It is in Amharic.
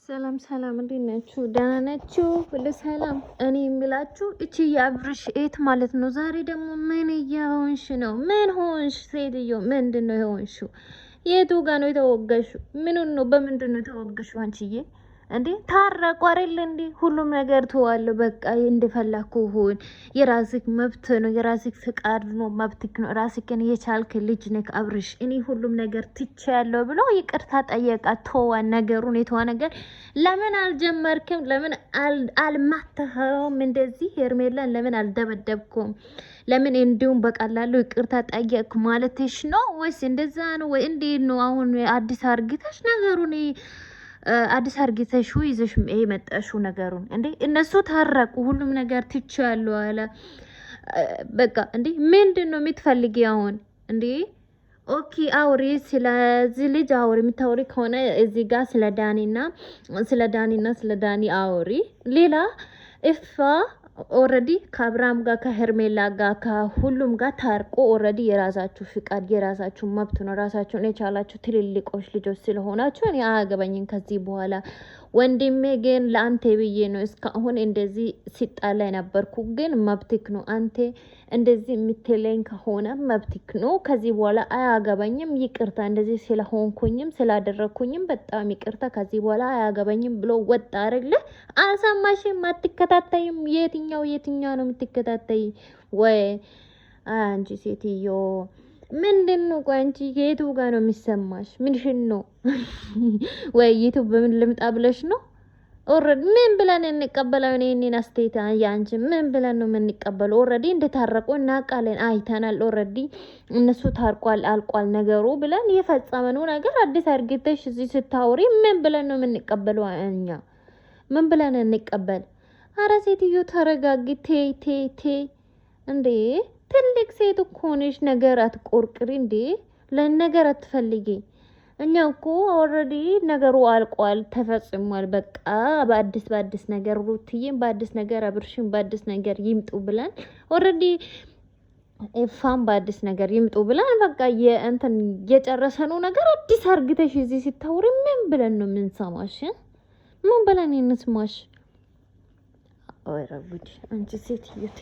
ሰላም ሰላም፣ እንዴት ናችሁ? ደህና ናችሁ? ሁሉ ሰላም። እኔ የሚላችሁ እቺ የአብርሽ ኤት ማለት ነው። ዛሬ ደግሞ ምን እየሆንሽ ነው? ምን ሆንሽ ሴትዮ? ምንድን ነው የሆንሽው? የቱ ጋ ነው የተወገሽው? ምኑን ነው በምንድን ነው የተወገሽው አንቺዬ? እንዴ ታረቁ አይደል እንዴ? ሁሉም ነገር ተዋለሁ። በቃ እንደፈለኩ ሁን። የራስክ መብት ነው፣ የራስክ ፍቃድ ነው፣ መብትክ ነው። ራስክን የቻልክ ልጅ ነክ አብርሽ። እኔ ሁሉም ነገር ትቻለሁ ብሎ ይቅርታ ጠየቃ። ተዋ ነገሩን። የተዋ ነገር ለምን አልጀመርክም? ለምን አልማተኸውም? እንደዚህ ሄርሜላን ለምን አልደበደብኩም? ለምን እንዲሁም በቀላሉ ይቅርታ ጠየቅ ማለትሽ ነው ወይስ እንደዛ ነው ወይ እንዴት ነው? አሁን አዲስ አርጊታሽ ነገሩን አዲስ አርጊተሽ ይዘሽ ይሄ መጣሽው ነገሩን እንዴ? እነሱ ታረቁ፣ ሁሉም ነገር ትቻለሁ አለ። በቃ እንዴ ምንድን ነው የምትፈልጊ አሁን እንዴ? ኦኬ አውሪ፣ ስለዚህ ልጅ አውሪ። የምታወሪ ከሆነ እዚህ ጋር ስለ ዳኒ አውሪ። ሌላ እፋ ኦልሬዲ ከአብርሃም ጋር ከሄርሜላ ጋር ከሁሉም ጋር ታርቆ ኦልሬዲ የራሳችሁ ፍቃድ የራሳችሁ መብት ነው። ራሳችሁን የቻላችሁ ትልልቆች ልጆች ስለሆናችሁ እኔ አያገባኝም ከዚህ በኋላ። ወንድሜ ግን ለአንተ ብዬ ነው እስካሁን እንደዚህ ሲጣላ የነበርኩ። ግን መብትክ ነው። አንተ እንደዚህ የምትለኝ ከሆነ መብትክ ነው። ከዚህ በኋላ አያገባኝም። ይቅርታ እንደዚህ ስለሆንኩኝም ስላደረግኩኝም በጣም ይቅርታ። ከዚህ በኋላ አያገባኝም ብሎ ወጣ አይደለ? አልሰማሽም? አትከታተይም? የትኛው ነው የምትከታተይ? ወይ አንቺ ሴትዮ ምንድን ነው? ቆይ አንቺ የቱ ጋር ነው የሚሰማሽ? ምንሽን ነው? ወይ ዩቲዩብ በምን ልምጣ ብለሽ ነው? ኦልሬዲ ምን ብለን እንቀበለው? እኔን አስተያየት ያንቺ ምን ብለን ነው የምንቀበለው? ኦልሬዲ እንደታረቁ እናውቃለን፣ አይተናል። ኦልሬዲ እነሱ ታርቋል፣ አልቋል ነገሩ ብለን የፈጸመነው ነገር አዲስ አርግተሽ እዚህ ስታወሪ ምን ብለን ነው የምንቀበለው? እኛ ምን ብለን እንቀበል? አረ ሴትዮ ተረጋጊ። ቴ እንዴ ትልቅ ሴት እኮ ነሽ። ነገር አትቆርቅሪ እንዴ? ለነገር አትፈልጊ። እኛ እኮ ኦልሬዲ ነገሩ አልቋል፣ ተፈጽሟል። በቃ በአዲስ ነገር ሩትዬም በአዲስ ነገር አብርሽም በአዲስ ነገር ይምጡ ብለን ኦልሬዲ ኤፋም በአዲስ ነገር ይምጡ ብለን በቃ የእንትን የጨረሰነው ነገር አዲስ አርግተሽ እዚህ ሲታወሪ ምን ብለን ነው የምንሰማሽ? ምን ብለን እንስማሽ? ወይ ረጉድ አንቺ ሴትዮ ቴ